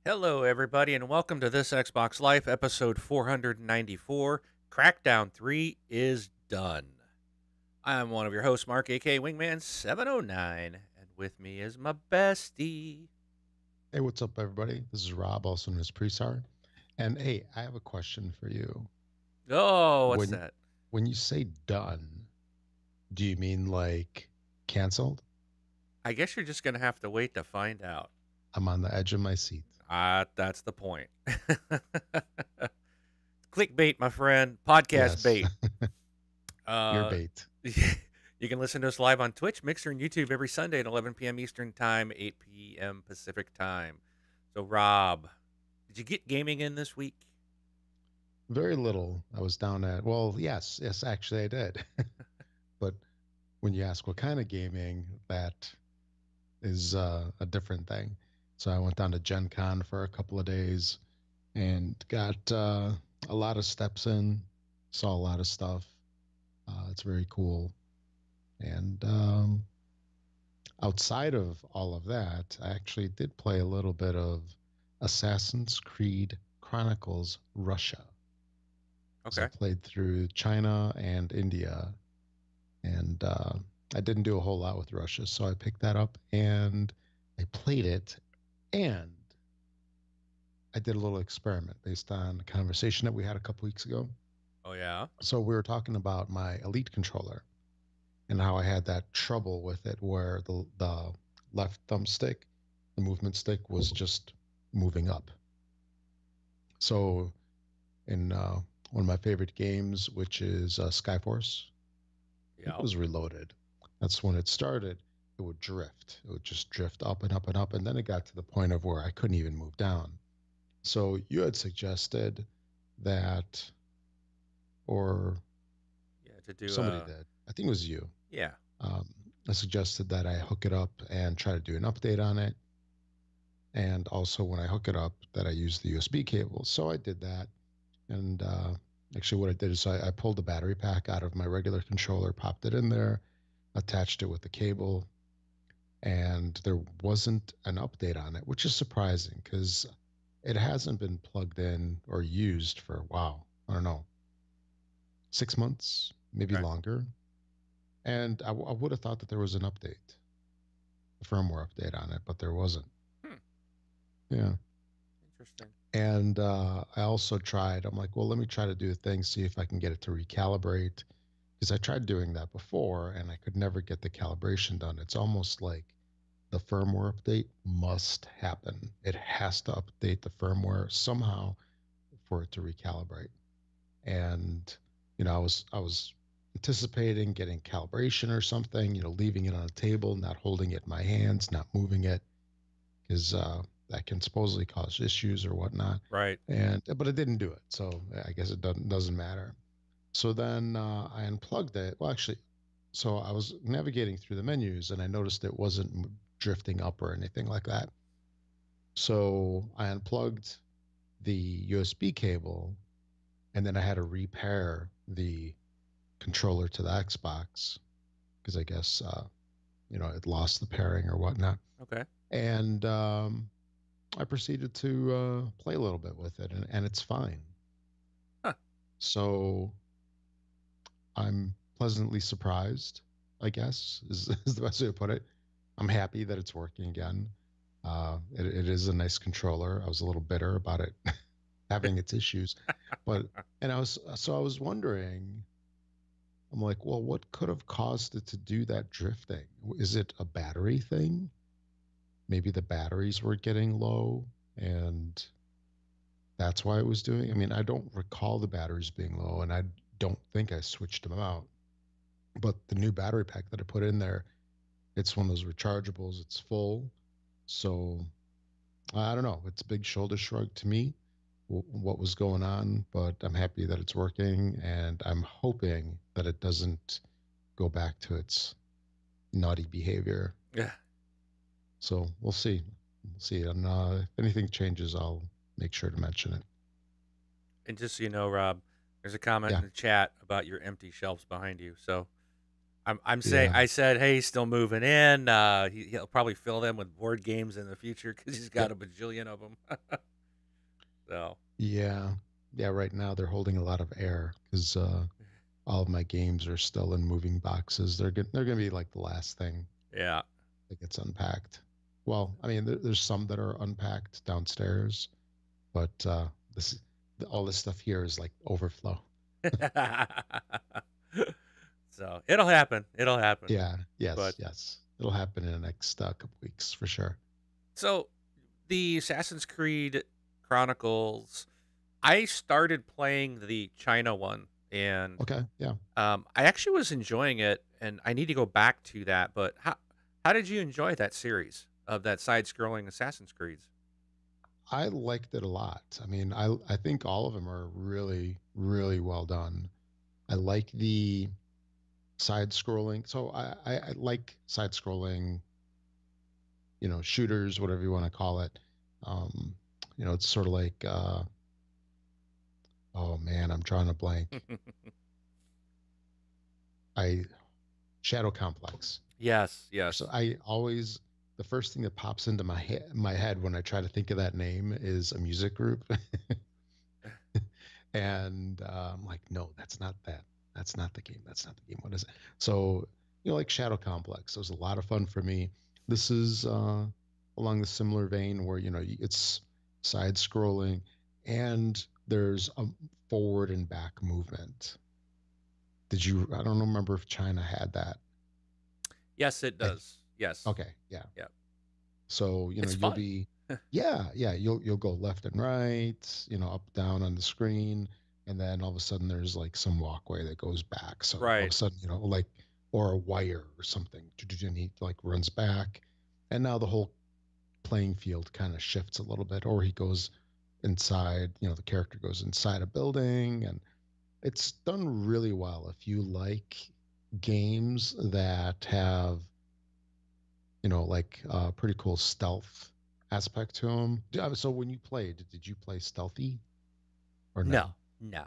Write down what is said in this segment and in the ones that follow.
Hello, everybody, and welcome to this Xbox Life episode 494. Crackdown 3 is done. I'm one of your hosts, Mark, aka Wingman709, and with me is my bestie. Hey, what's up, everybody? This is Rob, also known as Presar. And hey, I have a question for you. Oh, what's When that? when you say done, do you mean like canceled? I guess you're just going to have to wait to find out. I'm on the edge of my seat. That's the point. Clickbait, my friend. Podcast Yes, bait. your Uh, bait. you can listen to us live on Twitch, Mixer, and YouTube every Sunday at 11 p.m. Eastern Time, 8 p.m. Pacific Time. So, Rob, did you get gaming in this week? Very little. I was down at, well, yes, actually I did. But when you ask what kind of gaming, that is a different thing. So I went down to Gen Con for a couple of days and got a lot of steps in, saw a lot of stuff. It's very cool. And outside of all of that, I actually did play a little bit of Assassin's Creed Chronicles Russia. Because I Okay. played through China and India, and I didn't do a whole lot with Russia. So I picked that up and I played it. And I did a little experiment based on a conversation that we had a couple weeks ago. Oh, yeah. So we were talking about my Elite controller and how I had that trouble with it where the left thumbstick, the movement stick was just moving up. So in one of my favorite games, which is Skyforce, I think it Yeah. was Reloaded. That's when it started. It would drift. It would just drift up and up and up, and then it got to the point of where I couldn't even move down. So you had suggested that, or Yeah. To do, somebody did. I think it was you. yeah. Um, I suggested that I hook it up and try to do an update on it. And also, when I hook it up, that I use the USB cable. So I did that. And actually, what I did is I pulled the battery pack out of my regular controller, popped it in there, attached it with the cable, and there wasn't an update on it, which is surprising because it hasn't been plugged in or used for, wow, I don't know, 6 months, maybe Okay. longer. And I would have thought that there was an update, a firmware update on it, but there wasn't. Hmm. Yeah. Interesting. And I also tried, I'm like, well, let me try to do a thing, see if I can get it to recalibrate. Because I tried doing that before and I could never get the calibration done. It's almost like the firmware update must happen. It has to update the firmware somehow for it to recalibrate. And, I was anticipating getting calibration or something, leaving it on a table, not holding it in my hands, not moving it because that can supposedly cause issues or whatnot. Right. And but it didn't do it, so I guess it doesn't matter. So then I unplugged it. Well, actually, so I was navigating through the menus and I noticed it wasn't drifting up or anything like that. So I unplugged the USB cable and then I had to repair the controller to the Xbox because I guess it lost the pairing or whatnot. Okay. And I proceeded to play a little bit with it, and it's fine. Huh. So I'm pleasantly surprised, I guess, is the best way to put it. I'm happy that it's working again. It is a nice controller. I was a little bitter about it having its issues, but and I was wondering. I'm like, well, what could have caused it to do that drifting? Is it a battery thing? Maybe the batteries were getting low and that's why it was doing. I mean, I don't recall the batteries being low, and I don't think I switched them out. But the new battery pack that I put in there, it's one of those rechargeables. It's full, so I don't know. It's a big shoulder shrug to me. What was going on? But I'm happy that it's working, and I'm hoping that it doesn't go back to its naughty behavior. Yeah. So we'll see. We'll see. And if anything changes, I'll make sure to mention it. And just so you know, Rob, there's a comment Yeah. in the chat about your empty shelves behind you. So I'm saying Yeah. I said, hey, he's still moving in. He'll probably fill them with board games in the future because he's got Yep. a bajillion of them. So Yeah. Yeah. Right now they're holding a lot of air because all of my games are still in moving boxes. They're gonna be like the last thing yeah. that gets unpacked. Well, I mean, there's some that are unpacked downstairs, but this all this stuff here is like overflow. So it'll happen. It'll happen. Yeah. Yes. But Yes. It'll happen in the next couple weeks for sure. so the Assassin's Creed Chronicles, I started playing the China one, and Okay. Yeah. I actually was enjoying it, and I need to go back to that. But how did you enjoy that series of that side-scrolling Assassin's Creeds? I liked it a lot. I mean, I think all of them are really, really well done. I like the side scrolling. So I like side scrolling, shooters, whatever you want to call it. Um, it's sort of like oh man, I'm drawing a blank. I Shadow Complex. Yes, So yes. I always the first thing that pops into my head when I try to think of that name is a music group. And I'm like, no, that's not that. That's not the game. That's not the game. What is it? So, like Shadow Complex, it was a lot of fun for me. This is along the similar vein where, it's side scrolling and there's a forward and back movement. I don't remember if China had that. Yes, it I, does. Yes. okay, yeah. Yeah. So, It's you'll fun. be, yeah, you'll go left and right, up, down on the screen, and then all of a sudden there's like some walkway that goes back. So all of Right. a sudden, like, or a wire or something, and he like runs back, and now the whole playing field kind of shifts a little bit, or he goes inside, the character goes inside a building, and it's done really well. If you like games that have like pretty cool stealth aspect to them. So when you played, did you play stealthy or No, no? no.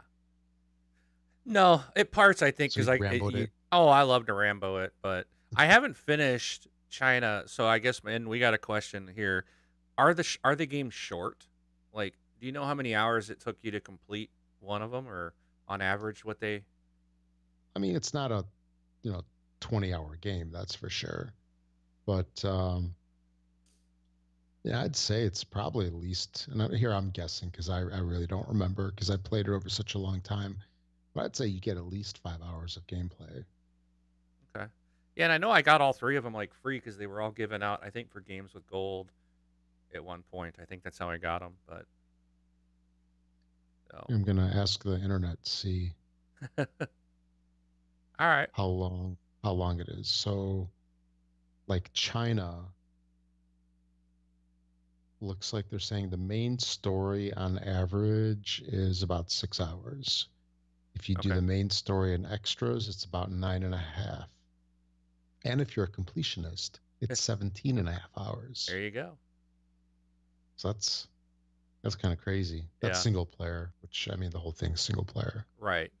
No, it parts I think So because you Ramboed it. I love to Rambo it, but I haven't finished China, so I guess and we got a question here. Are the games short? Like, do you know how many hours it took you to complete one of them, or on average what they? I mean, it's not a you know 20-hour game, that's for sure. But yeah, I'd say it's probably at least. And here I'm guessing because I really don't remember because I played it over such a long time. But I'd say you get at least 5 hours of gameplay. Okay, yeah, and I know I got all three of them like free because they were all given out. I think for games with gold at one point. I think that's how I got them, but so I'm gonna ask the internet to see all right. how long it is. So like China looks like they're saying the main story on average is about 6 hours. If you do Okay, the main story and extras, it's about 9.5. And if you're a completionist, it's 17 and a half there hours. you go. So that's kind of crazy. That's Yeah, single player, which I mean the whole thing's single player. right.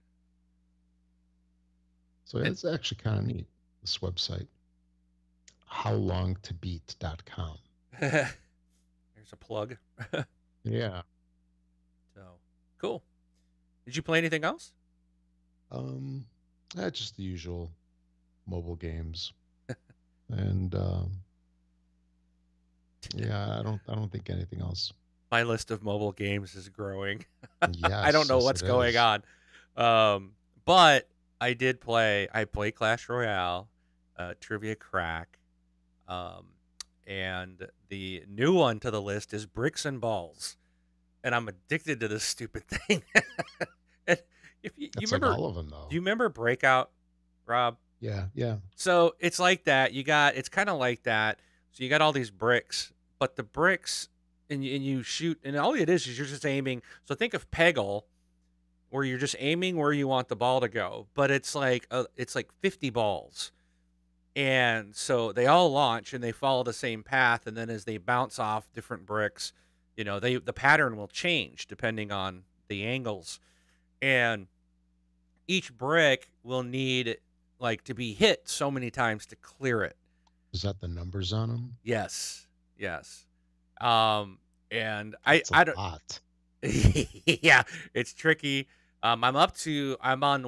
So yeah, And it's actually kind of neat. This website, howlongtobeat.com. there's a plug. Yeah. So cool. Did you play anything else? Um, just the usual mobile games. And yeah, I don't think anything else. My list of mobile games is growing. I don't Yes, know yes, what's it going is. on. But I did play. I play Clash Royale, Trivia Crack, um, and the new one to the list is Bricks and Balls, and I'm addicted to this stupid thing. And if you It's like remember, all of them, do though. you remember Breakout, Rob? Yeah, yeah. So it's like that. It's kind of like that. So you got all these bricks, but the bricks, and you shoot, and all it is you're just aiming. So think of Peggle, where you're just aiming where you want the ball to go, but it's like 50 balls, and so they all launch and they follow the same path, and then as they bounce off different bricks, the pattern will change depending on the angles, and each brick will need like to be hit so many times to clear it. Is that the numbers on them? Yes, yes. Um, and That's a I don't. lot. Yeah, it's tricky. I'm on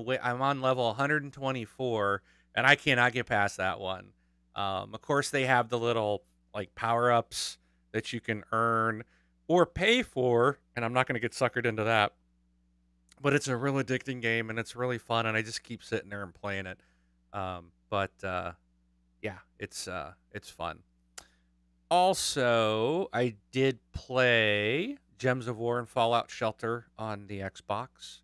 level 124, and I cannot get past that one. Of course, they have the little like power ups that you can earn or pay for, and I'm not going to get suckered into that. But it's a real addicting game, and it's really fun, and I just keep sitting there and playing it. But yeah, it's fun. Also, I did play Gems of War and Fallout Shelter on the Xbox.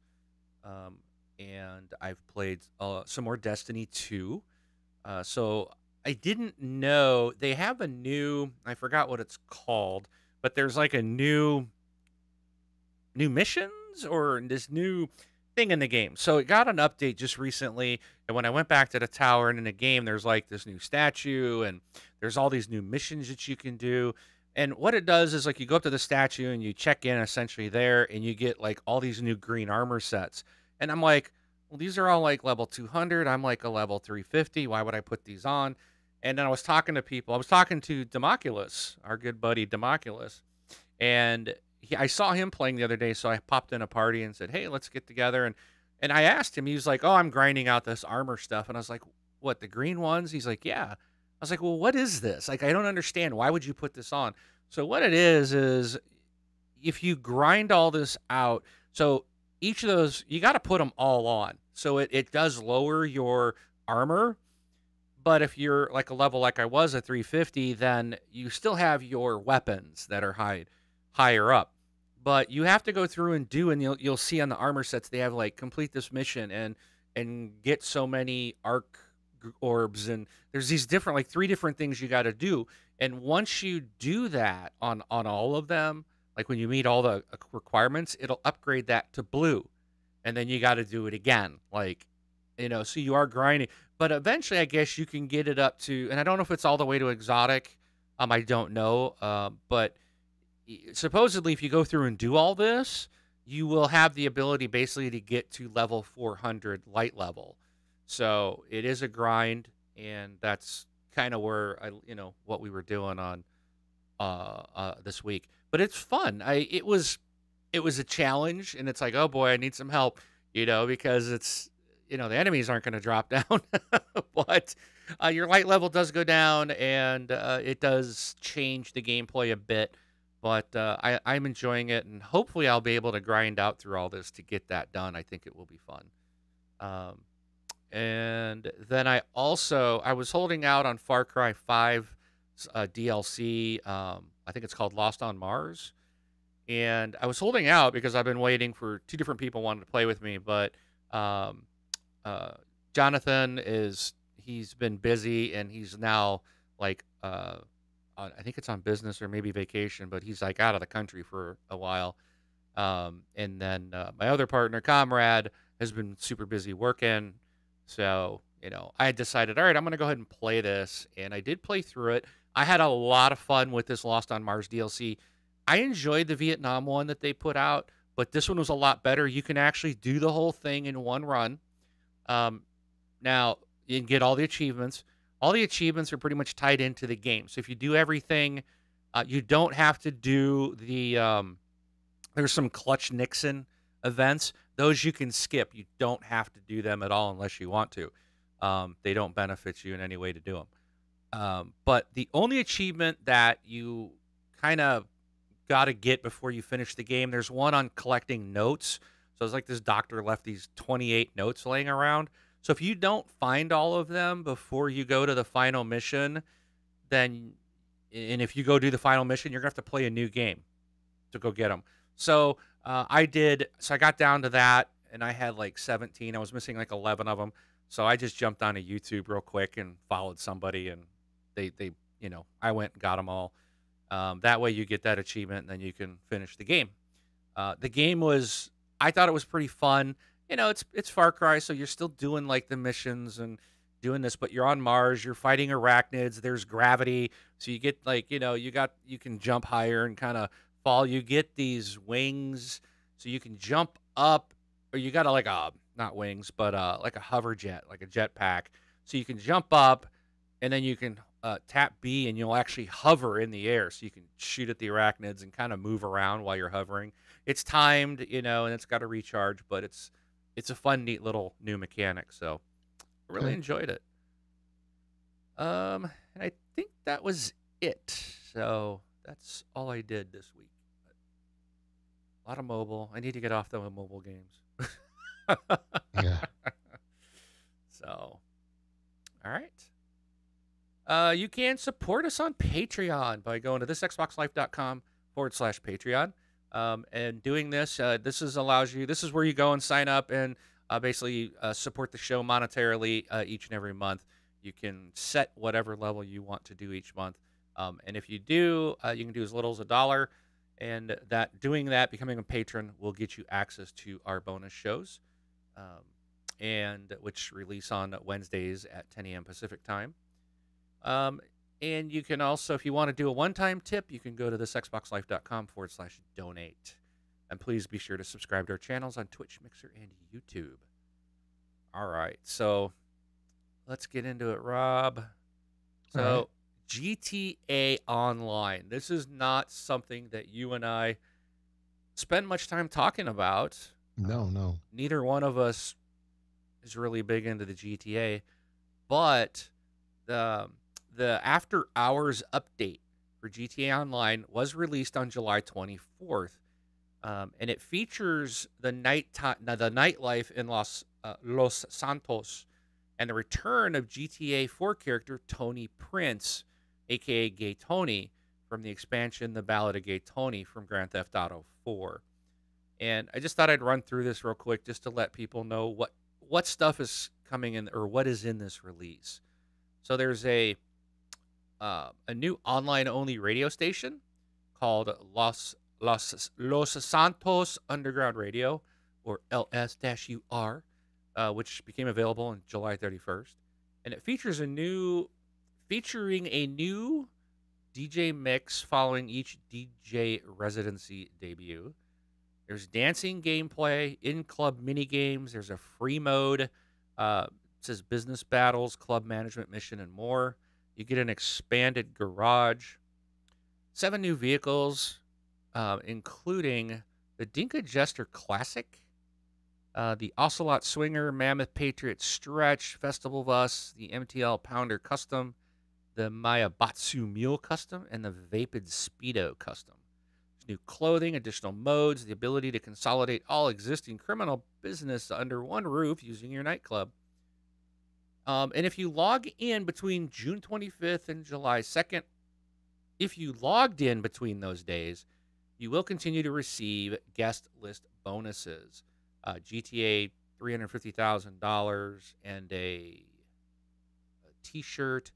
Um, and I've played some more Destiny 2. So I didn't know they have a new, I forgot what it's called, but there's like a new missions or this new thing in the game. So it got an update just recently, and when I went back to the tower and in the game, there's like this new statue and there's all these new missions that you can do. And what it does is like you go up to the statue and you check in essentially there, and you get like all these new green armor sets. And I'm like, well, these are all like level 200. I'm like a level 350. Why would I put these on? And then I was talking to people. I was talking to Democulus, our good buddy Democulus, and I saw him playing the other day, so I popped in a party and said, "Hey, let's get together." And I asked him, he was like, "Oh, I'm grinding out this armor stuff," and I was like, "What, the green ones?" He's like, "Yeah." I was like, "Well, what is this? Like, I don't understand. Why would you put this on?" So what it is if you grind all this out, so each of those you got to put them all on, so it does lower your armor. But if you're like a level like I was at 350, then you still have your weapons that are higher up. But you have to go through and and you'll see on the armor sets they have like complete this mission and get so many arc orbs, and there's these different like three different things you got to do. And once you do that on all of them, like when you meet all the requirements, it'll upgrade that to blue, and then you got to do it again. Like, so you are grinding, but eventually I guess you can get it up to, and I don't know if it's all the way to exotic. I don't know. But supposedly if you go through and do all this, you will have the ability basically to get to level 400 light level. So it is a grind, and that's kind of where what we were doing on this week. But it's fun. It was a challenge, and it's like, oh boy, I need some help, because it's the enemies aren't going to drop down, but your light level does go down, and it does change the gameplay a bit. But I'm enjoying it, and hopefully I'll be able to grind out through all this to get that done. I think it will be fun. Um, and then I was holding out on Far Cry 5 DLC. I think it's called Lost on Mars. And I was holding out because I've been waiting for two different people wanting to play with me. But um, Jonathan he's been busy, and he's now like, I think it's on business or maybe vacation, but he's like out of the country for a while. And then my other partner, Comrade, has been super busy working. So, I decided, all right, I'm going to go ahead and play this. And I did play through it. I had a lot of fun with this Lost on Mars DLC. I enjoyed the Vietnam one that they put out, but this one was a lot better. You can actually do the whole thing in one run. Now, you can get all the achievements. All the achievements are pretty much tied into the game. So if you do everything, you don't have to do there's some Clutch Nixon events. Those you can skip. You don't have to do them at all unless you want to. They don't benefit you in any way to do them. But the only achievement that you kind of got to get before you finish the game, there's one on collecting notes. So it's like this doctor left these 28 notes laying around. So if you don't find all of them before you go to the final mission, and if you go do the final mission, you're going to have to play a new game to go get them. So I did. So I got down to that, and I had like 17. I was missing like 11 of them. So I just jumped onto YouTube real quick and followed somebody, and they I went and got them all. That way you get that achievement, and then you can finish the game. The game I thought it was pretty fun. It's Far Cry, so you're still doing like the missions and doing this, but you're on Mars, you're fighting arachnids, there's gravity, so you get like, you can jump higher and kind of fall. You get these wings, so you can jump up, or you got to like not wings, but like a hover jet, like a jetpack. So you can jump up, and then you can tap B, and you'll actually hover in the air. So you can shoot at the arachnids and kind of move around while you're hovering. It's timed, and it's got a recharge, but it's a fun, neat little new mechanic. So I really Okay. enjoyed it. And I think that was it. So that's all I did this week. A lot of mobile. I need to get off the mobile games. Yeah. So, all right. You can support us on Patreon by going to thisxboxlife.com/Patreon. And doing this, this is where you go and sign up and basically support the show monetarily each and every month. You can set whatever level you want to do each month. And if you do, you can do as little as $1. And becoming a patron will get you access to our bonus shows, and which release on Wednesdays at 10 a.m. Pacific time. And you can also, if you want to do a one-time tip, you can go to thisxboxlife.com/donate. And please be sure to subscribe to our channels on Twitch, Mixer, and YouTube. All right, so let's get into it, Rob. So right. GTA Online. This is not something that you and I spend much time talking about. No. Neither one of us is really big into the GTA, but the after hours update for GTA Online was released on July 24th, and it features the nightlife in Los Santos and the return of GTA 4 character Tony Prince, aka Gay Tony, from the expansion The Ballad of Gay Tony from Grand Theft Auto 4. And I just thought I'd run through this real quick just to let people know what stuff is coming in, or what is in this release. So there's a new online-only radio station called Los Santos Underground Radio, or LS-UR, which became available on July 31st. And it featuring a new DJ mix following each DJ residency debut. There's dancing gameplay, in-club mini games. There's a free mode. It says business battles, club management mission, and more. You get an expanded garage. 7 new vehicles, including the Dinka Jester Classic, the Ocelot Swinger, Mammoth Patriot Stretch, Festival Bus, the MTL Pounder Custom, the Mayabatsu Mule Custom, and the Vapid Speedo Custom. There's new clothing, additional modes, the ability to consolidate all existing criminal business under one roof using your nightclub. And if you log in between June 25th and July 2nd, if you logged in between those days, you will continue to receive guest list bonuses. GTA $350,000 and a t-shirt,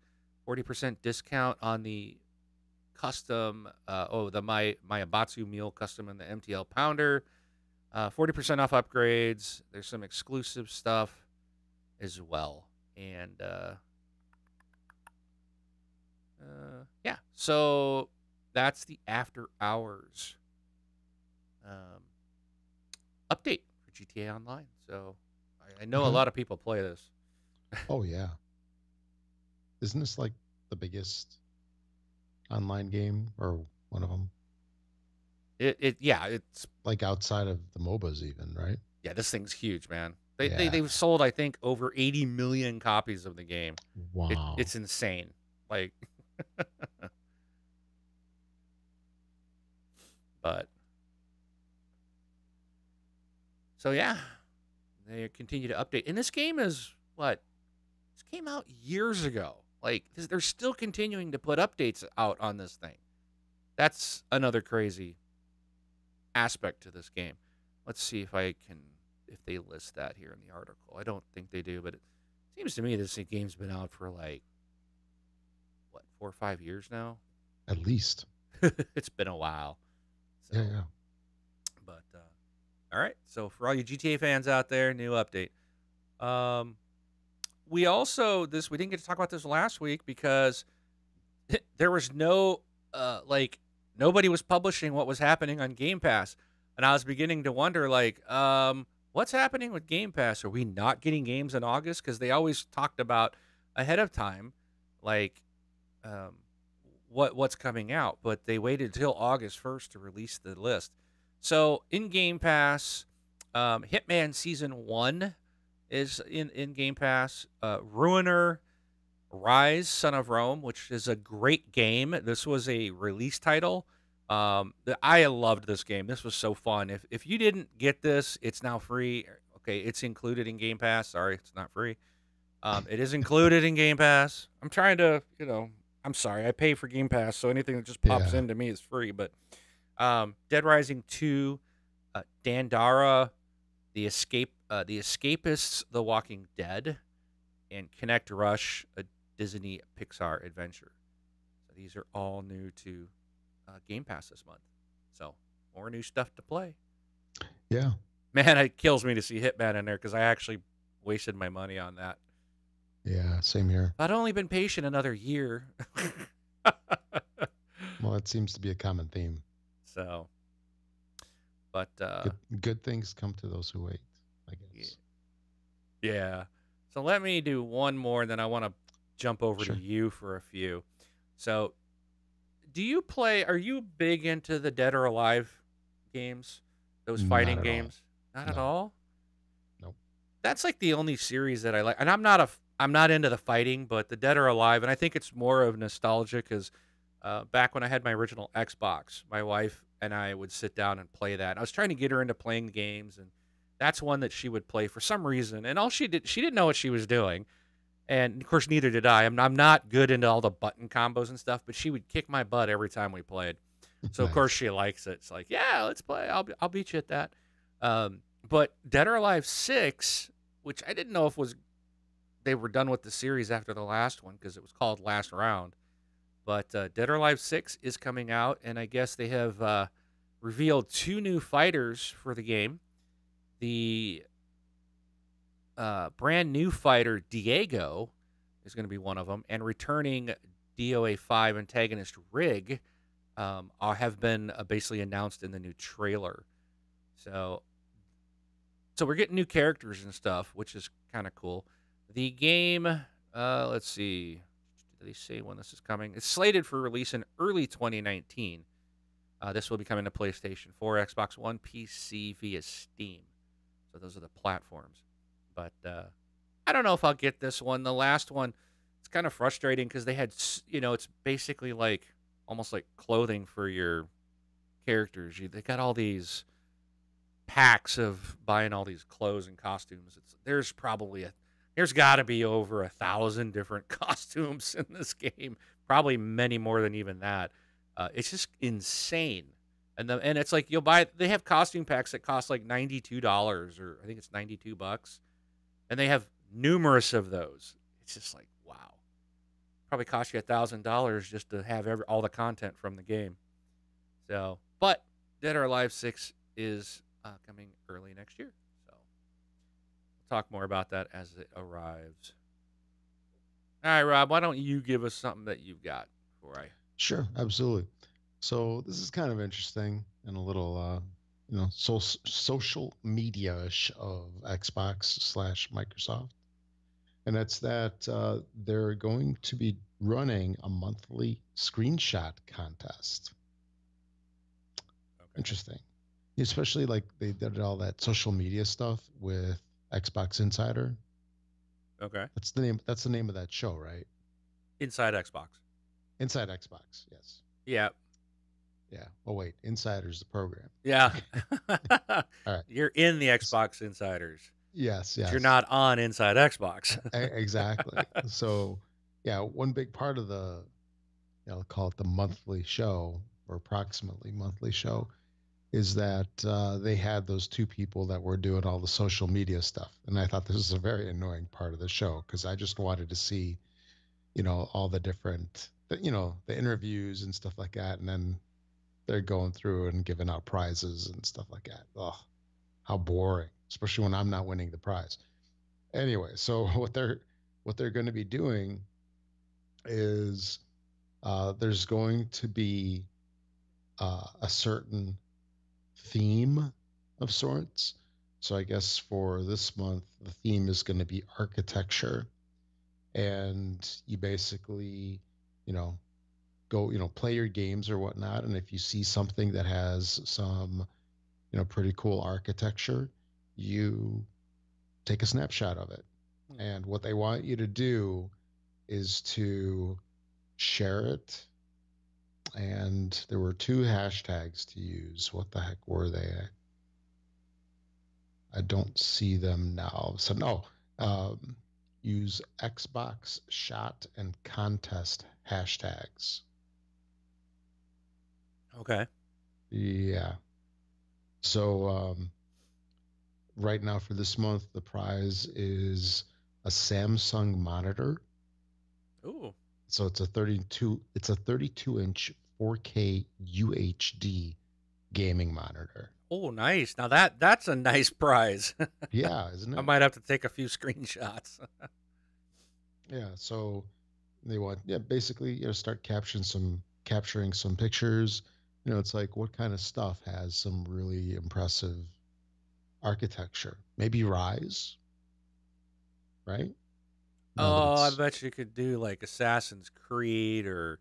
40% discount on the custom, the Mayabatsu Mule Custom and the MTL Pounder, 40% off upgrades. There's some exclusive stuff as well. And yeah, so that's the after hours update for GTA Online. So I know a Okay. lot of people play this. Oh yeah. Isn't this like the biggest online game, or one of them? It's Like outside of the MOBAs, even, right? yeah, this thing's huge, man. Yeah. They've sold, I think, over 80 million copies of the game. Wow. It's insane. Like, but so yeah, they continue to update. And this game is what? This came out years ago. Like, they're still continuing to put updates out on this thing. That's another crazy aspect to this game. Let's see if they list that here in the article. I don't think they do, but it seems to me this game's been out for like, what, 4 or 5 years now? At least. It's been a while. So, Yeah. But all right. So for all you GTA fans out there, new update. We didn't get to talk about this last week because there was no nobody was publishing what was happening on Game Pass, and I was beginning to wonder what's happening with Game Pass? Are we not getting games in August? Because they always talked about ahead of time, like um, what's coming out, but they waited till August 1st to release the list. So in Game Pass, Hitman Season 1 is in Game Pass. Ruiner Rise, Son of Rome, which is a great game. This was a release title. I loved this game. This was so fun. If you didn't get this, it's now free. Okay, it's included in Game Pass. Sorry, it's not free. It is included in Game Pass. I'm trying to, I'm sorry. I pay for Game Pass, so anything that just pops Yeah. into me is free. But Dead Rising 2, Dandara, The Escapists, The Walking Dead, and Connect Rush, a Disney Pixar adventure. So these are all new to Game Pass this month. So more new stuff to play. Yeah. Man, it kills me to see Hitman in there because I actually wasted my money on that. Yeah. Same here. If I'd only been patient another year. Well, that seems to be a common theme. So, but Good things come to those who wait, I guess. yeah. So let me do one more, and then I want to jump over to Sure. you for a few. So, are you big into the Dead or Alive games? Those Not fighting at all. games? Not at No. all? Nope. That's like the only series that I like. And I'm not into the fighting, but the Dead or Alive, and I think it's more of nostalgia because back when I had my original Xbox, my wife and I would sit down and play that. I was trying to get her into playing the games, and that's one that she would play for some reason. And she didn't know what she was doing. And of course, neither did I. I'm not good into all the button combos and stuff, but she would kick my butt every time we played. So of course Nice. she likes it. It's like, yeah, let's play. I'll beat you at that. But Dead or Alive 6, which I didn't know if was they were done with the series after the last one because it was called Last Round. But Dead or Alive 6 is coming out, and I guess they have revealed two new fighters for the game. The brand new fighter Diego is going to be one of them, and returning DOA 5 antagonist Rig have been basically announced in the new trailer. So we're getting new characters and stuff, which is kind of cool. The game, let's see, did they say when this is coming? It's slated for release in early 2019. This will be coming to PlayStation 4, Xbox One, PC via Steam. So those are the platforms. But I don't know if I'll get this one. The last one, it's kind of frustrating because they had, it's basically like almost like clothing for your characters. They got all these packs of buying all these clothes and costumes. There's got to be over 1,000 different costumes in this game. Probably many more than even that. It's just insane. And it's like they have costume packs that cost like $92 or I think it's $92, and they have numerous of those. It's just like wow, probably cost you $1,000 just to have all the content from the game. So, but Dead or Alive 6 is coming early next year. So we'll talk more about that as it arrives. All right, Rob, why don't you give us something that you've got before I? Sure. Absolutely. So this is kind of interesting and a little, social media-ish of Xbox/Microsoft. And that's that they're going to be running a monthly screenshot contest. Okay. Interesting. Especially like they did all that social media stuff with Xbox Insider. Okay. That's the name of that show, right? Inside Xbox. Inside Xbox, yes. Yeah. Yeah. Oh wait, Insider's the program. Yeah. All right. You're in the Xbox Insiders. Yes, But you're yes. not on Inside Xbox. Exactly. So, yeah, one big part of the, call it the monthly show or approximately monthly show is that they had those two people that were doing all the social media stuff. And I thought this was a very annoying part of the show because I just wanted to see, all the different, the interviews and stuff like that. And then they're going through and giving out prizes and stuff like that. Oh, how boring, especially when I'm not winning the prize. Anyway, so what they're going to be doing is there's going to be a certain theme of sorts. So I guess for this month, the theme is going to be architecture. And you basically, you know, go, play your games or whatnot. And if you see something that has some, pretty cool architecture, you take a snapshot of it. Hmm. And what they want you to do is to share it. And there were two hashtags to use. What the heck were they? I don't see them now. So no, um, use Xbox shot and contest hashtags. Okay. Yeah. So right now for this month, the prize is a Samsung monitor. Ooh. So it's a 32-inch 4K UHD gaming monitor. Oh, nice. Now that's a nice prize. Yeah, isn't I it? might have to take a few screenshots. Yeah, so they want, yeah, basically, start capturing some pictures. It's like what kind of stuff has some really impressive architecture? Maybe Rise, right? Now that Oh, I it's, bet you could do like Assassin's Creed or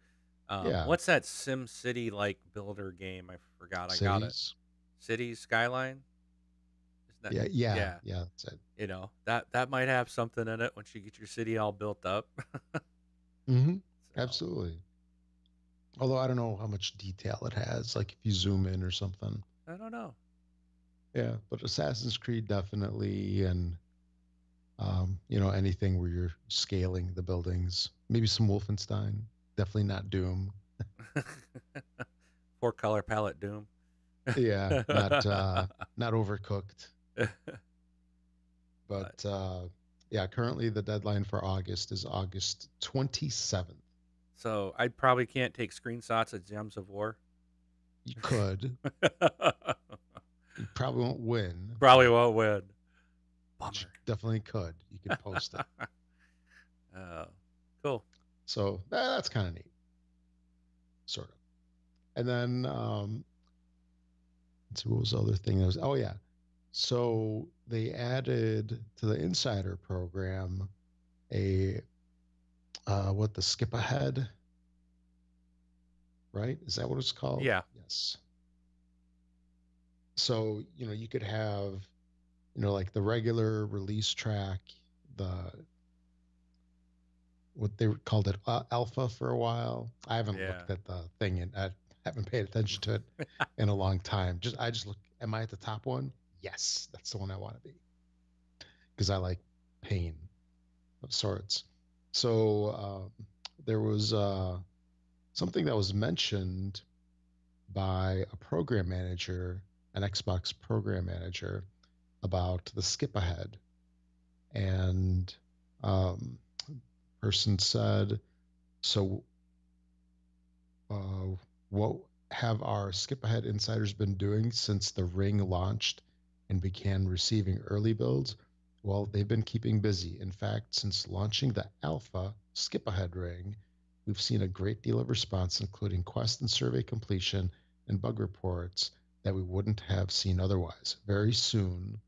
yeah, what's that Sim City like builder game? I forgot. I got it. cities. Cities Skyline. Isn't that? Yeah, yeah, Yeah. yeah, that's it. That might have something in it once you get your city all built up. Hmm. So Absolutely. Although I don't know how much detail it has, like if you zoom in or something. I don't know. Yeah, but Assassin's Creed definitely, and anything where you're scaling the buildings. Maybe some Wolfenstein. Definitely not Doom. Four color palette Doom. Yeah, not overcooked. But But yeah, currently the deadline for August is August 27th. so I probably can't take screenshots of Gems of War. You could. You probably won't win, Probably but won't win. you Bummer. definitely could. You could post it. uh, cool. So that's kind of neat, sort of. And then let's see, what was the other thing that was? Oh yeah, so they added to the Insider program a what the skip ahead, right? Is that what it's called? Yeah. Yes. So you could have like the regular release track, the what they called it alpha for a while. I haven't Yeah. looked at the thing and I haven't paid attention to it in a long time. I just look. Am I at the top one? Yes, that's the one I want to be because I like pain of sorts. So there was something that was mentioned by a program manager, an Xbox program manager, about the skip ahead, and um, person said, "So, uh, what have our skip ahead insiders been doing since the Ring launched and began receiving early builds? Well, they've been keeping busy. In fact, since launching the alpha skip ahead ring, we've seen a great deal of response, including quest and survey completion and bug reports that we wouldn't have seen otherwise. Very soon,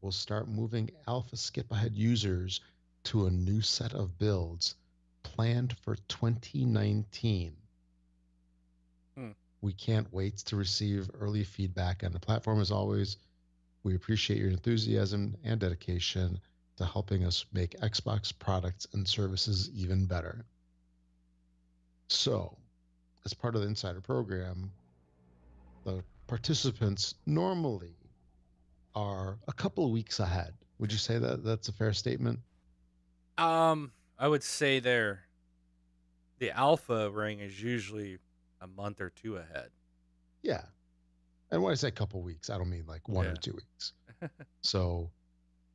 we'll start moving alpha skip ahead users to a new set of builds planned for 2019. Hmm. We can't wait to receive early feedback on the platform. As always, we appreciate your enthusiasm and dedication to helping us make Xbox products and services even better. So, as part of the Insider program, the participants normally are a couple of weeks ahead. Would you say that that's a fair statement? I would say the alpha ring is usually a month or two ahead. Yeah. And when I say a couple of weeks, I don't mean like 1 or 2 weeks. So,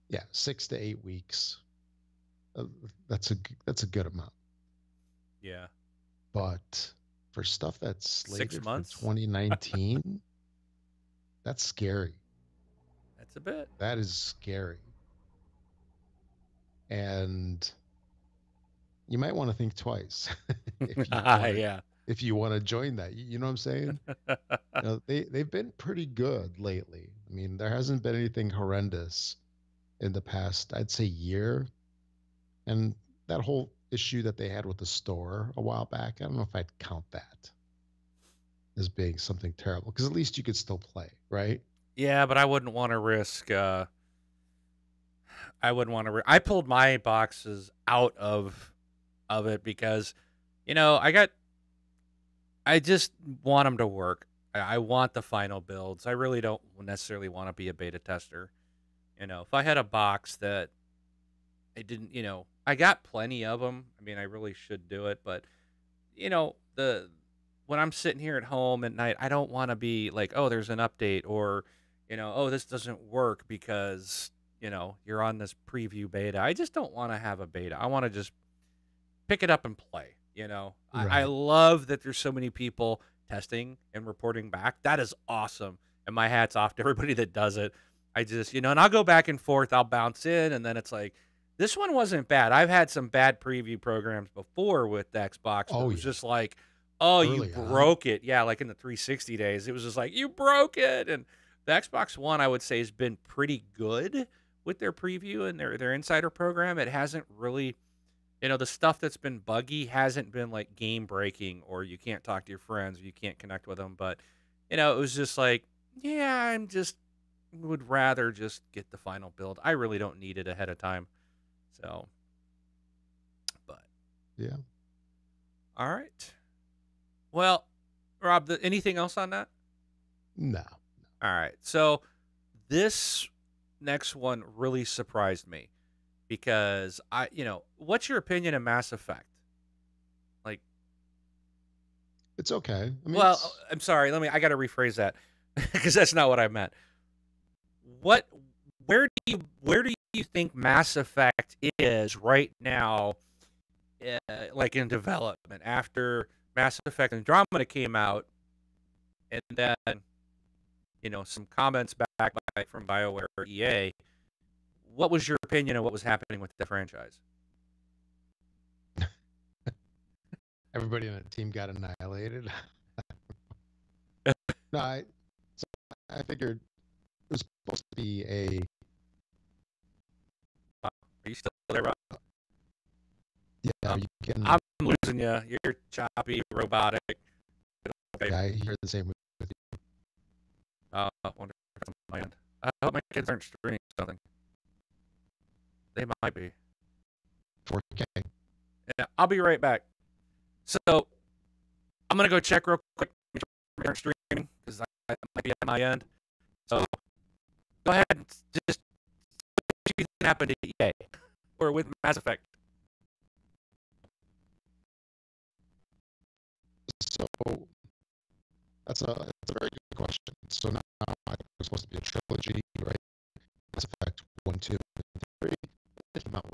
yeah, 6 to 8 weeks. Uh, that's a good amount. Yeah. But for stuff that's 6 slated for months? 2019, that's scary. That's a bit. That is scary. And you might want to think twice if you want to Yeah. if you want to join that. You know what I'm saying? They've been pretty good lately. I mean, there hasn't been anything horrendous in the past, I'd say, year. And that whole issue that they had with the store a while back, I don't know if I'd count that as being something terrible because at least you could still play, right? Yeah, but I wouldn't want to risk. I wouldn't want to. I pulled my boxes out of it because, I just want them to work. I want the final builds. I really don't necessarily want to be a beta tester. If I had a box that I didn't, I got plenty of them. I mean, I really should do it, but the when I'm sitting here at home at night, I don't want to be like, oh, there's an update, or oh, this doesn't work because you're on this preview beta. I just don't want to have a beta. I want to just pick it up and play. I Right. love that there's so many people testing and reporting back. That is awesome. And my hat's off to everybody that does it. I just, and I'll go back and forth. I'll bounce in, and then it's like, this one wasn't bad. I've had some bad preview programs before with the Xbox, but it Oh was yeah. just like, oh, you Early on. broke it. Yeah, like in the 360 days, it was just like, you broke it. And the Xbox One, I would say, has been pretty good with their preview and their insider program. It hasn't really, the stuff that's been buggy hasn't been like game breaking, or you can't talk to your friends or you can't connect with them. But, it was just like, yeah, would rather just get the final build. I really don't need it ahead of time. So, but Yeah. all right. Well, Rob, anything else on that? No. All right. So this next one really surprised me because what's your opinion of Mass Effect? Like, It's okay. I mean, well, it's I'm sorry. I got to rephrase that because that's not what I meant. What, where do you think Mass Effect is right now, like in development after Mass Effect Andromeda came out, and then some comments back from BioWare or EA. What was your opinion of what was happening with the franchise? everybody in the team got annihilated. No, so I figured it was supposed to be a Are you still there, Rob? yeah. Um, You can I'm losing you. You're choppy, robotic. Okay. yeah, I hear the same with you. I wonder if it's on my end. I hope my kids aren't streaming something. They might be. 4K. Yeah, I'll be right back. So I'm gonna go check real quick. Make sure we aren't streaming because I might be on my end. So go ahead and just see what happened to EA or with Mass Effect. So that's a very good question. So now I think it was supposed to be a trilogy, right? Mass Effect 1, 2, and 3. It came out